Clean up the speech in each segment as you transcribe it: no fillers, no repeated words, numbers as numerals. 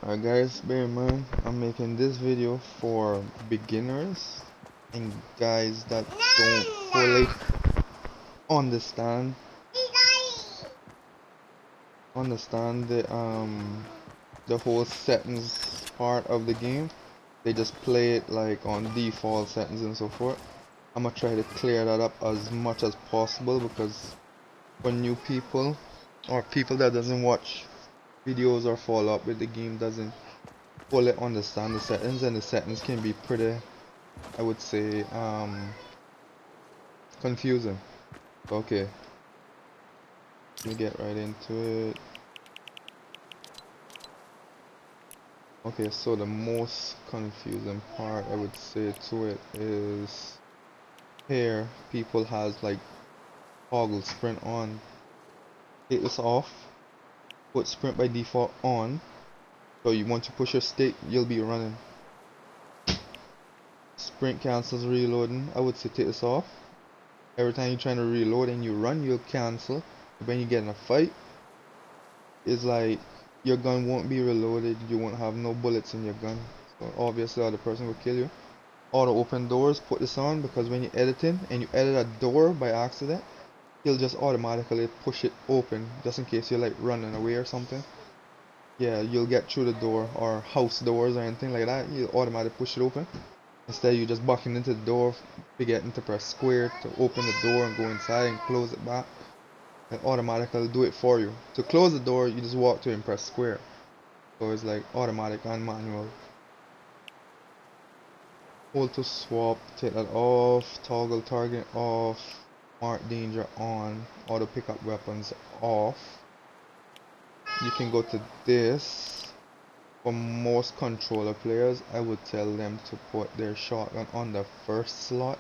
Alright guys, bear in mind I'm making this video for beginners and guys that don't fully understand the whole settings part of the game. They just play it like on default settings and so forth. I'm gonna try to clear that up as much as possible because for new people or people that doesn't watch videos or follow up with the game doesn't fully understand the settings, and the settings can be pretty, I would say, confusing. Okay, let me get right into it. Okay, so the most confusing part I would say to it is here people has like toggle sprint on. Take this off, put sprint by default on, so you want to push your stick, you'll be running. Sprint cancels reloading. I would say take this off. Every time you're trying to reload and you run, you'll cancel. When you get in a fight, it's like your gun won't be reloaded, you won't have no bullets in your gun, so obviously the other person will kill you. Auto open doors, put this on because when you're editing and you edit a door by accident, he'll just automatically push it open just in case you're like running away or something. Yeah, you'll get through the door, or house doors or anything like that, he'll automatically push it open. Instead you just bucking into the door, forgetting to press square to open the door and go inside and close it back. It automatically do it for you. To close the door, you just walk to it and press square. So it's like automatic and manual. Hold to swap, take that off, toggle target off, mark danger on, auto pick up weapons off. You can go to this. For most controller players, I would tell them to put their shotgun on the first slot.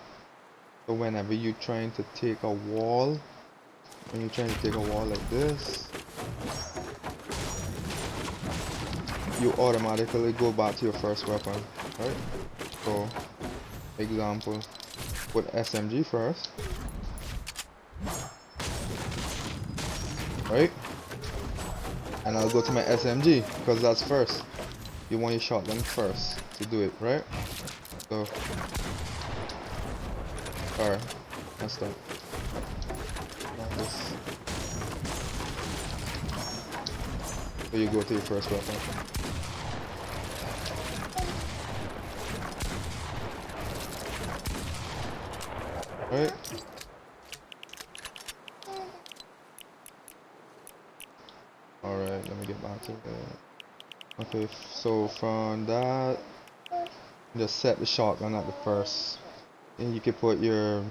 So whenever you're trying to take a wall, when you're trying to take a wall like this, you automatically go back to your first weapon, right? So, example, put SMG first, right? And I'll go to my SMG because that's first. You want your shotgun first to do it, right? So, alright, messed up. Not this. So you go to your first weapon. Right? Alright, let me get back to that. Okay, so from that, just set the shotgun at the first. And you can put your,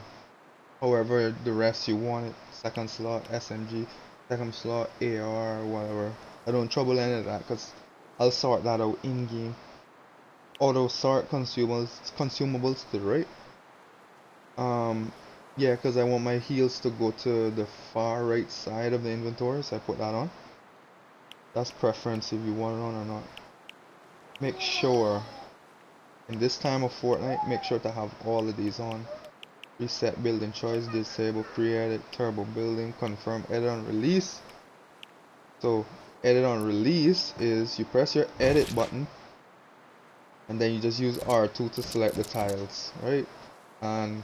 however the rest you want it. Second slot, SMG. Second slot, AR, whatever. I don't trouble any of that because I'll sort that out in game. Auto sort consumables to the right. Yeah, because I want my heals to go to the far right side of the inventory, so I put that on. That's preference if you want it on or not. Make sure, in this time of Fortnite, make sure to have all of these on. Reset building choice, disable created, turbo building, confirm edit on release. So, edit on release is you press your edit button, and then you just use R2 to select the tiles, right? And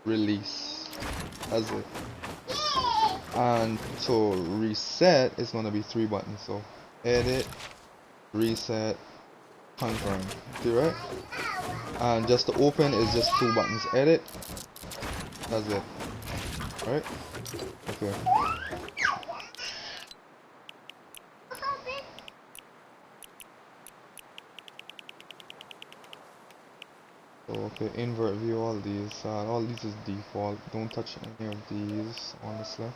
release. That's it. And to reset is gonna be 3 buttons. So edit, reset, confirm. See, right? And just to open is just 2 buttons. Edit. That's it. Right? Okay. So okay, invert view all these is default. Don't touch any of these, honestly.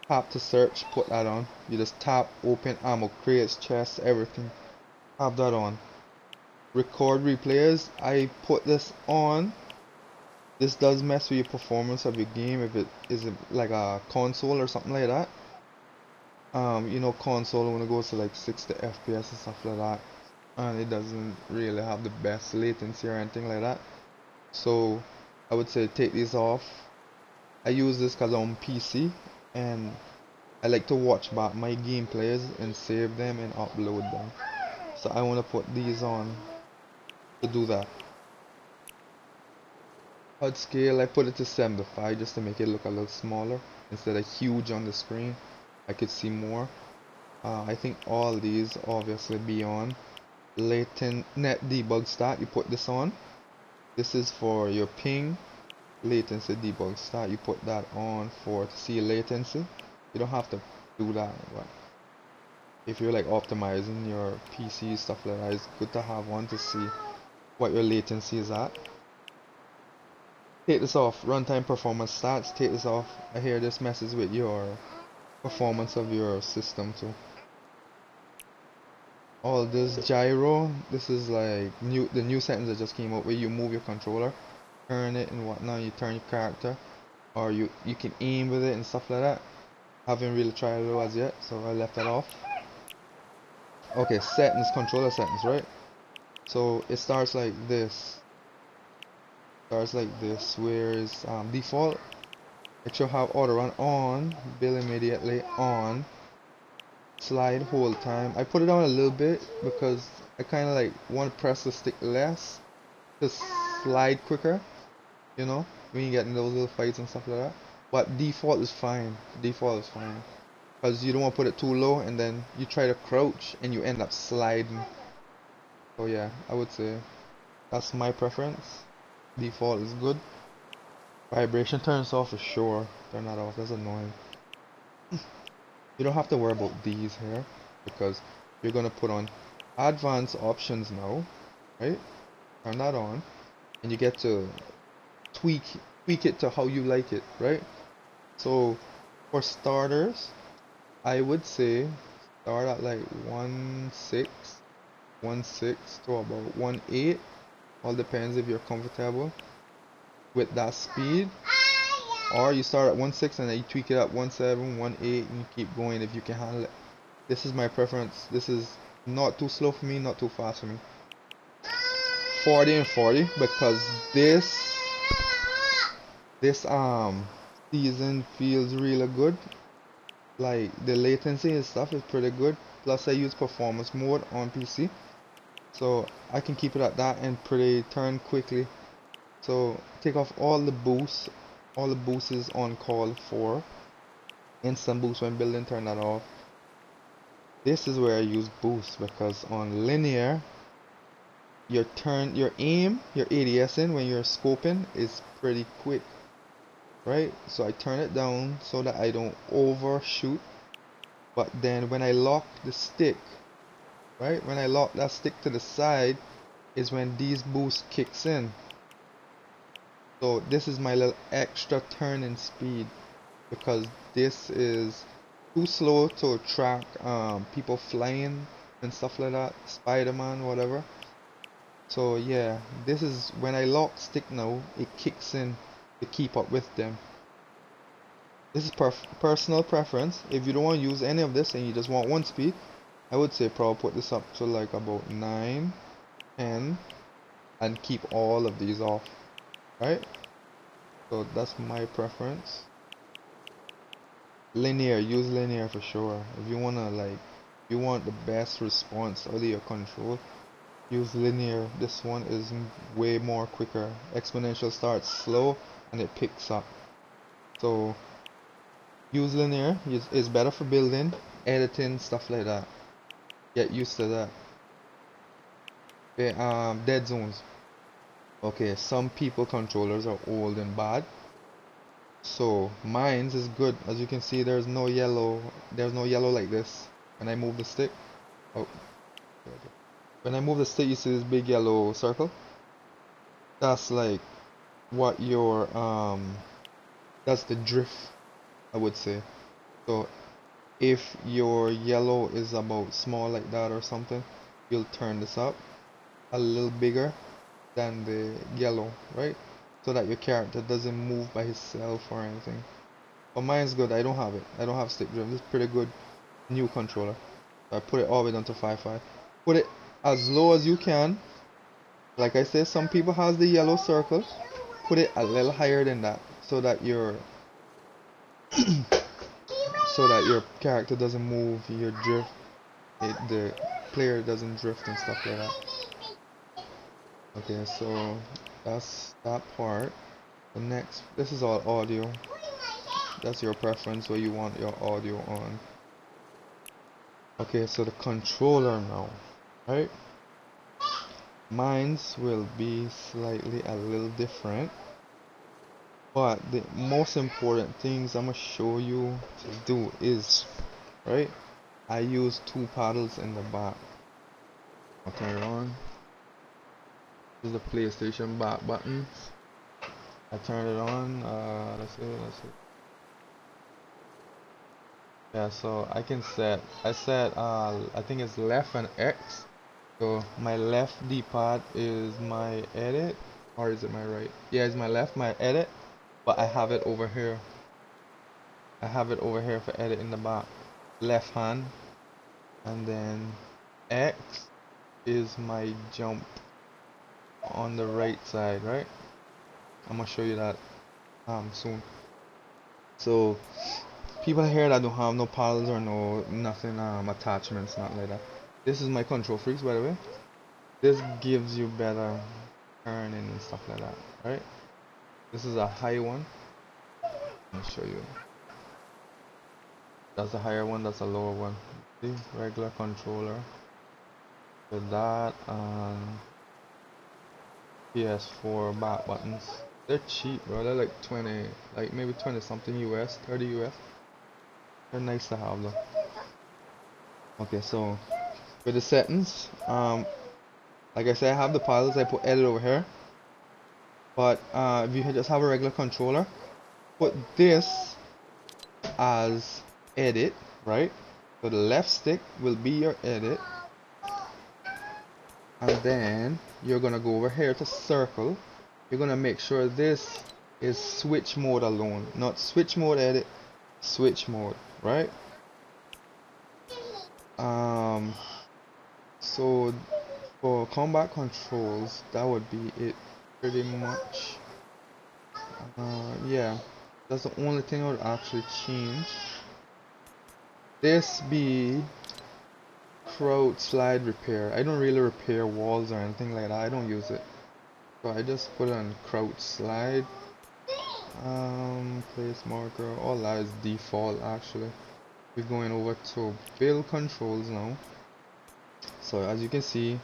Tap to search, put that on. You just tap, open ammo, crates, chests, everything. Have that on. Record replayers, I put this on. This does mess with your performance of your game if it is like a console or something like that. You know, console when it goes to like 60 FPS and stuff like that, and it doesn't really have the best latency or anything like that. So I would say take these off. I use this because I'm on PC and I like to watch back my gameplays and save them and upload them. So I want to put these on to do that. HUD scale, I put it to 75 just to make it look a little smaller instead of huge on the screen. I could see more. I think all these obviously be on. Latent net debug stat, you put this on. This is for your ping. Latency debug stat, you put that on for to see latency. You don't have to do that, but if you're like optimizing your PC stuff like that, it's good to have one to see what your latency is at. Take this off. Runtime performance stats. Take this off. I hear this messes with your performance of your system too. All this gyro. This is like the new settings that just came out where you move your controller, turn it and whatnot. You turn your character, or you can aim with it and stuff like that. Haven't really tried it as yet, so I left that off. Okay, settings, controller settings, right? So it starts like this. Where is default. It should have auto run on, build immediately on, slide hold time. I put it on a little bit because I kind of like want to press the stick less to slide quicker, you know, when you get in those little fights and stuff like that. But default is fine. Default is fine because you don't want to put it too low and then you try to crouch and you end up sliding. So yeah, I would say that's my preference. Default is good. Vibration turns off for sure. Turn that off. That's annoying. You don't have to worry about these here because you're gonna put on advanced options now, right? Turn that on, and you get to tweak it to how you like it, right? So for starters, I would say start at like 1.6 to about 1.8. All depends if you're comfortable with that speed. Or you start at 1.6 and then you tweak it up 1.7, 1.8, and you keep going if you can handle it. This is my preference. This is not too slow for me, not too fast for me. 40 and 40 because this season feels really good. Like the latency and stuff is pretty good. Plus I use performance mode on PC, so I can keep it at that and pretty turn quickly. So take off all the boosts. All the boost is on call for. Instant boost when building, turn that off. This is where I use boost because on linear, your aim, your ADS in when you're scoping is pretty quick, right? So I turn it down so that I don't overshoot. But then when I lock the stick, right? When I lock that stick to the side is when these boosts kicks in. So this is my little extra turning speed because this is too slow to track people flying and stuff like that, Spider-Man, whatever. So yeah, this is when I lock stick now, it kicks in to keep up with them. This is personal preference. If you don't want to use any of this and you just want one speed, I would say probably put this up to like about 9, 10 and keep all of these off, right? So that's my preference. Linear, use linear for sure. If you wanna like, you want the best response out of your control, use linear. This one is way more quicker. Exponential starts slow and it picks up. So use linear. It's better for building, editing, stuff like that. Get used to that. Okay, dead zones. Okay, some people controllers are old and bad. So mine's is good. As you can see, there's no yellow like this when I move the stick. Oh, when I move the stick, you see this big yellow circle. That's like what your that's the drift, I would say. So if your yellow is about small like that or something, you'll turn this up a little bigger than the yellow, right? So that your character doesn't move by himself or anything. But mine's good. I don't have it. I don't have stick drift. This is pretty good new controller. So I put it all the way down to 5.5. Put it as low as you can. Like I said, some people has the yellow circle. Put it a little higher than that so that your so that your character doesn't move, your drift, the player doesn't drift and stuff like that. Okay, so that's that part. The next, this is all audio. That's your preference where you want your audio on. Okay, so the controller now, right? Mine's will be slightly a little different, but the most important things I'm gonna show you to do is, right? I use two paddles in the back. I'll turn it on. This is the PlayStation back buttons. I turn it on. Let's see. Yeah, so I can set. I set. I think it's left and X. So my left D-pad is my edit, or is it my right? Yeah, it's my left, my edit. But I have it over here. I have it over here for edit in the back. Left hand, and then X is my jump on the right side, right? I'm gonna show you that soon. So people here that don't have no paddles or no nothing attachments, not like that. This is my control freaks, by the way. This gives you better turning and stuff like that, right? This is a high one. Let me show you. That's a higher one, that's a lower one. See, regular controller with that and PS4 back buttons. They're cheap, bro. They're like 20, like maybe 20 something US, 30 US. They're nice to have though. Okay, so with the settings, like I said, I have the paddles. I put edit over here. But if you just have a regular controller, put this as edit, right? So the left stick will be your edit, and then you're gonna go over here to circle. You're gonna make sure this is switch mode alone, not switch mode edit, switch mode, right? So for combat controls, that would be it pretty much. Yeah, that's the only thing I would actually change. This be crowd slide repair. I don't really repair walls or anything like that. I don't use it. So I just put on crouch slide. Place marker. All that is default actually. We're going over to build controls now. So as you can see,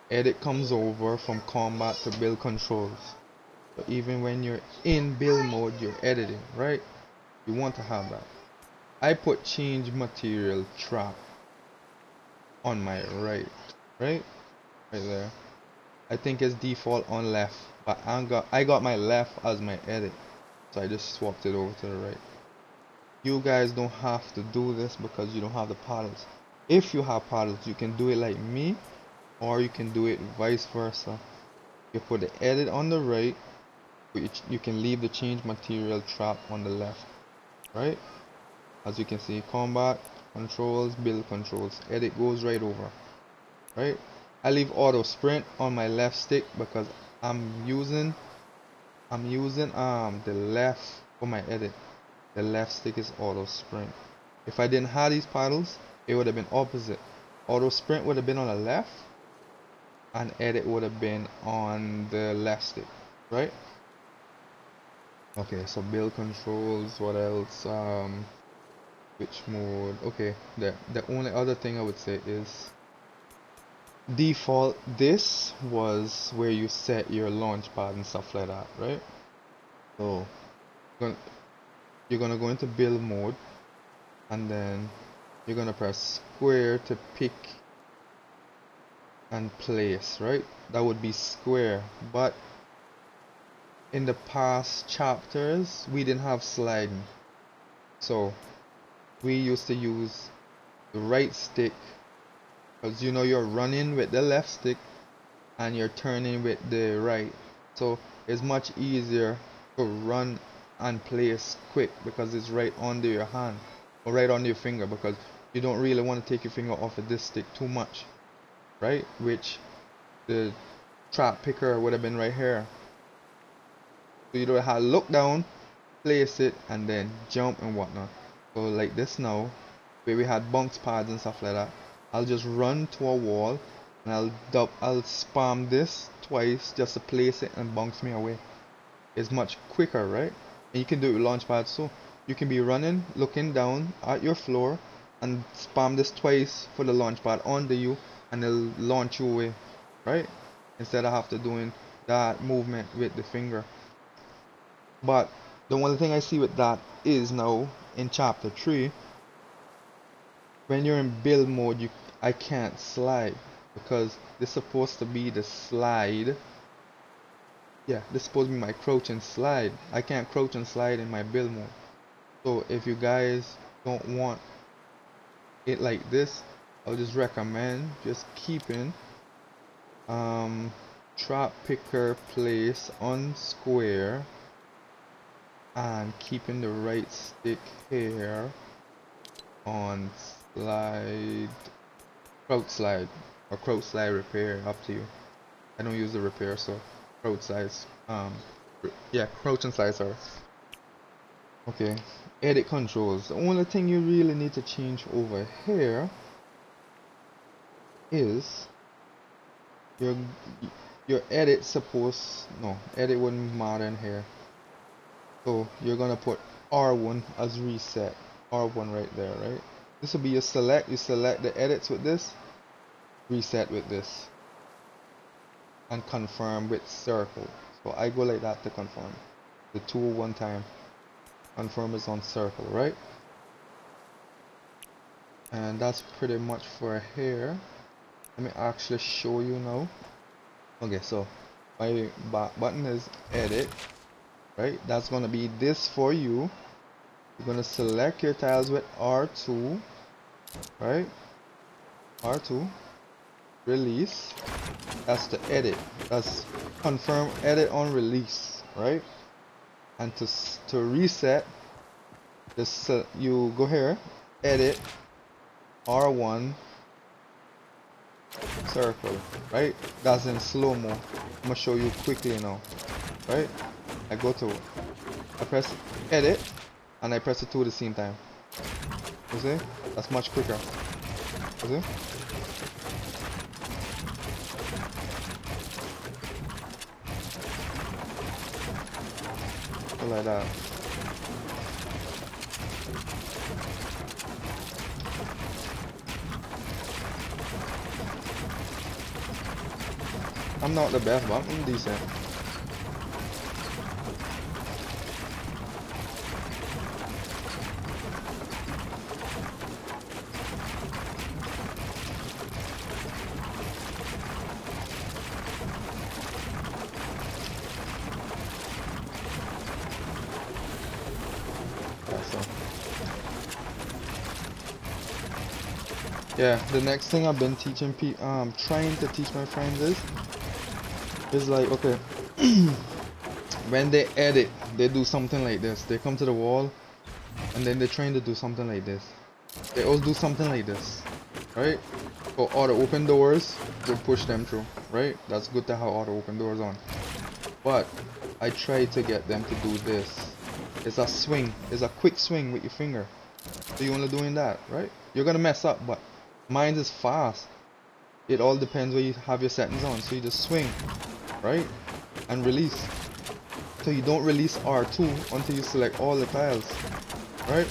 edit comes over from combat to build controls. So even when you're in build mode, you're editing, right? You want to have that. I put change material trap on my right there. I think it's default on left, but I got my left as my edit, so I just swapped it over to the right. You guys don't have to do this because you don't have the paddles. If you have paddles, you can do it like me, or you can do it vice versa. You put the edit on the right, but you can leave the change material trap on the left, right? As you can see, combat controls, build controls, edit goes right over, right? I leave auto sprint on my left stick because I'm using the left for my edit. The left stick is auto sprint. If I didn't have these paddles, it would have been opposite. Auto sprint would have been on the left and edit would have been on the left stick, right? Okay, so build controls, what else? Which mode? Okay, the only other thing I would say is default. This was where you set your launch pad and stuff like that, right? So you're gonna go into build mode, and then you're gonna press square to pick and place, right? That would be square, but in the past chapters we didn't have sliding, so we used to use the right stick, because you know you're running with the left stick and you're turning with the right, so it's much easier to run and place quick because it's right under your hand or right under your finger, because you don't really want to take your finger off of this stick too much, right? Which the trap picker would have been right here, so you don't have to look down, place it, and then jump and whatnot. So like this now, where we had bounce pads and stuff like that, I'll just run to a wall and I'll spam this twice just to place it and bounce me away. It's much quicker, right? And you can do it with launch pads, so you can be running, looking down at your floor and spam this twice for the launch pad onto you and it'll launch you away, right? Instead of have to doing that movement with the finger. But the only thing I see with that is now in chapter 3, when you're in build mode, I can't slide because this is supposed to be the slide. Yeah, this is supposed to be my crouch and slide. I can't crouch and slide in my build mode. So if you guys don't want it like this, I'll just recommend just keeping trap picker place on square and keeping the right stick here on slide, crouch slide or crouch slide repair, up to you. I don't use the repair, so crouch slides, yeah, crouch and slide, sorry. Okay, edit controls. The only thing you really need to change over here is your edit edit wouldn't matter in here. So you're gonna put R1 as reset, R1 right there, right? This will be your select. You select the edits with this, reset with this, and confirm with circle. So I go like that to confirm. The tool one time. Confirm is on circle, right? And that's pretty much for here. Let me actually show you now. Okay, so my back button is edit, right? That's gonna be this for you. You're gonna select your tiles with R2, right? R2, release. That's the edit. That's confirm edit on release, right? And to reset, this you go here, edit, R1, circle, right? That's in slow-mo. I'm gonna show you quickly now, right? I press edit and I press the 2 at the same time. You see? That's much quicker. You see? Like that. I'm not the best, but I'm decent. Yeah, the next thing I've been teaching trying to teach my friends is like, okay, when they edit, they do something like this. They come to the wall and then they're trying to do something like this. They always do something like this, right? For auto open doors, to push them through, right? That's good to have auto open doors on. But I try to get them to do this. It's a swing. It's a quick swing with your finger. So you're only doing that, right? You're gonna mess up, but mine is fast. It all depends where you have your settings on. So you just swing, right? And release. So you don't release R2 until you select all the tiles, right?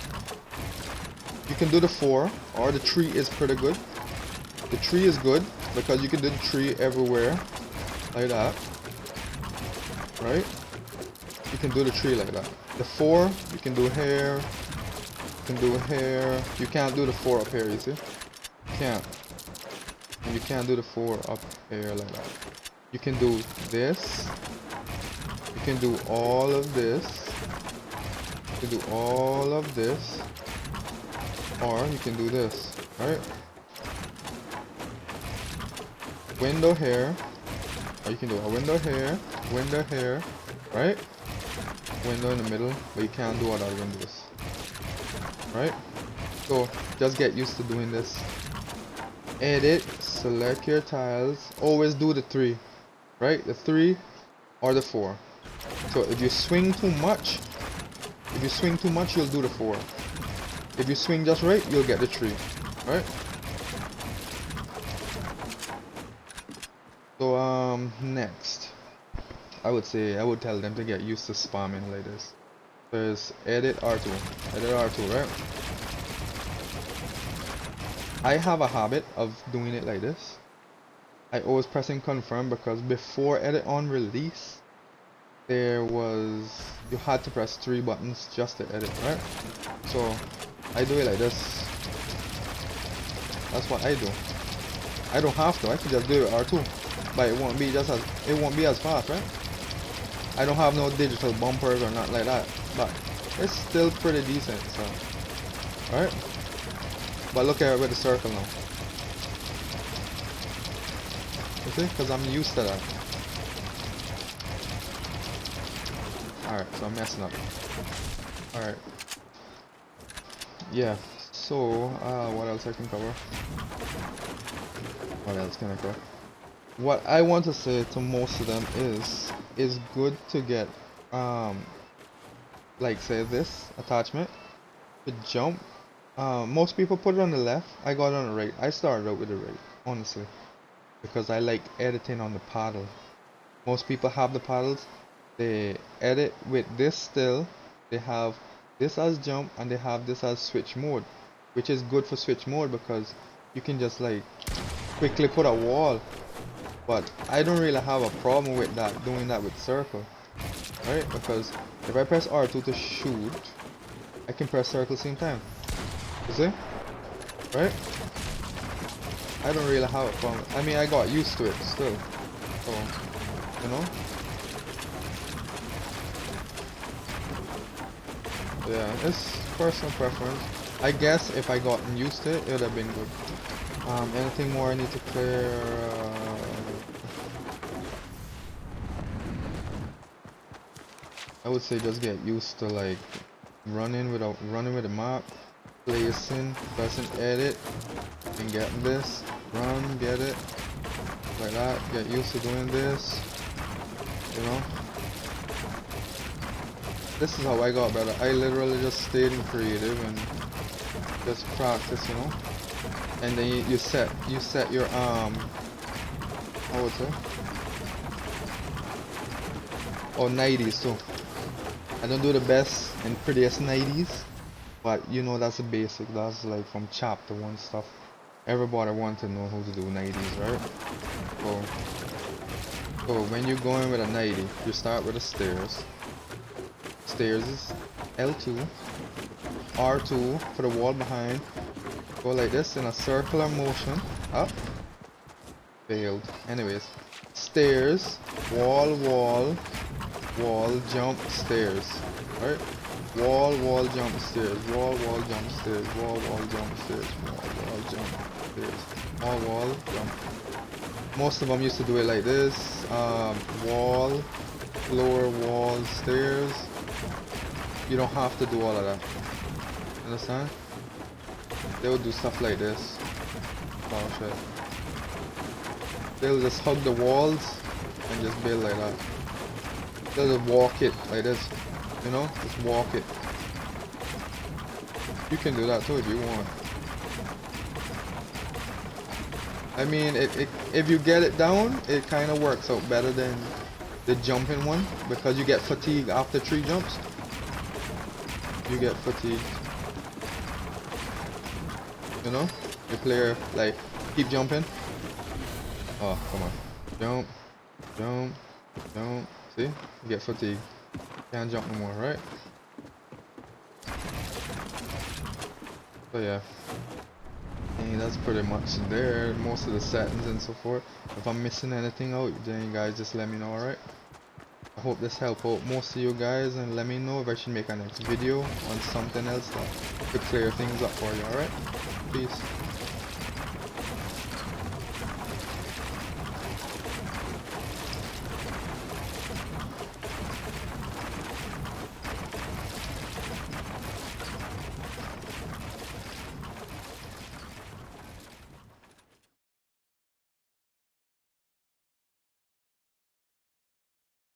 You can do the 4 or the 3 is pretty good. The 3 is good because you can do the 3 everywhere, like that, right? You can do the 3 like that. The 4 you can do here. You can do here. You can't do the 4 up here, you see? You can't. And you can't do the 4 up here like that. You can do this. You can do all of this. You can do all of this. Or you can do this, right? Window here. Or you can do a window here, right? Window in the middle, but you can't do other windows, right? So just get used to doing this. Edit, select your tiles. Always do the 3, right? The 3 or the 4. So if you swing too much, you'll do the 4. If you swing just right, you'll get the tree. Right? So next, I would tell them to get used to spamming like this. There's edit R2, right? I have a habit of doing it like this. I always pressing confirm because before edit on release, you had to press 3 buttons just to edit, right? So I do it like this. That's what I do. I don't have to. I can just do it R2, but it won't be as fast, right? I don't have no digital bumpers or nothing like that, but it's still pretty decent. So, right? But look at it with the circle now. You see? Because I'm used to that. Alright, so I'm messing up. Alright. Yeah, so, what else I can cover? What else can I cover? What I want to say to most of them is, it's good to get, like say this attachment, to jump. Most people put it on the left, I got it on the right. I started out with the right, honestly, because I like editing on the paddle. Most people have the paddles, they edit with this still, they have this as jump and they have this as switch mode, which is good for switch mode because you can just like quickly put a wall. But I don't really have a problem with that, doing that with circle, right? Because if I press R2 to shoot, I can press circle same time. You see? Right? I don't really have a problem. I mean, I got used to it still. So, you know? Yeah, it's personal preference. I guess if I gotten used to it, it would have been good. Anything more I need to clear? I would say just get used to like running with the map, placing, pressing edit, and getting this, run, get it, like that. Get used to doing this, you know. This is how I got better. I literally just stayed in creative and just practice, you know. And then you set your how would say? Oh, 90s too. I don't do the best and prettiest 90s, but you know that's the basic. That's like from chapter 1 stuff. Everybody wants to know how to do 90s, right? So when you're going with a 90, you start with the stairs. Stairs is L2, R2 for the wall behind. Go like this in a circular motion. Up. Failed. Anyways, stairs, wall, wall, wall, jump, stairs. Right? Wall, wall, jump, stairs. Wall, wall, jump, stairs. Wall, wall, jump, stairs. Wall, wall, jump, stairs. Wall, wall, jump. Most of them used to do it like this. Wall, floor, wall, stairs. You don't have to do all of that. Understand? They would do stuff like this. Oh shit. They'll just hug the walls and just build like that. They'll just walk it like this. You know? Just walk it. You can do that too if you want. I mean, if you get it down, it kind of works out better than the jumping one because you get fatigue after 3 jumps. You get fatigued. You know? You player like keep jumping. Oh, come on. Jump, jump, jump. See? You get fatigued. Can't jump no more, right? So yeah. And that's pretty much there. Most of the settings and so forth. If I'm missing anything out, then you guys just let me know, alright? I hope this helped out most of you guys, and let me know if I should make a next video on something else that could clear things up for you, alright? Peace.